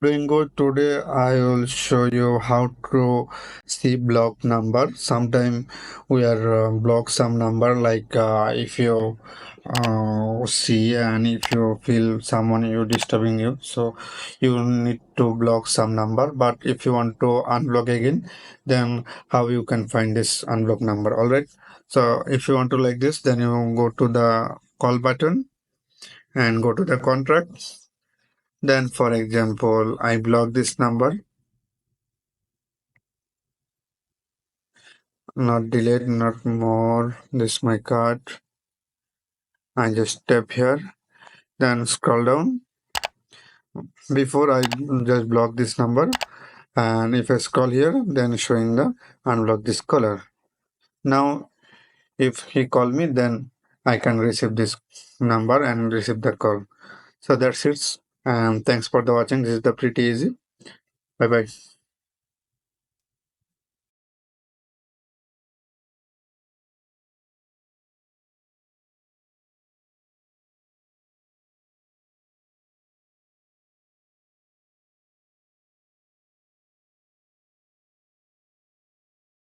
Doing good today. I will show you how to see block number. Sometime we are block some number like if you see and if you feel someone you disturbing you, so you need to block some number. But if you want to unblock again, then how you can find this unblock number? All right. So if you want to like this, then you go to the call button and go to the contracts. Then, for example, I block this number, not delete, not more. This my card. I just tap here, then scroll down. Before I just block this number, and if I scroll here, then showing the unblock this color. Now, if he call me, then I can receive this number and receive the call. So that's it. And thanks for the watching. This is the pretty easy. Bye bye.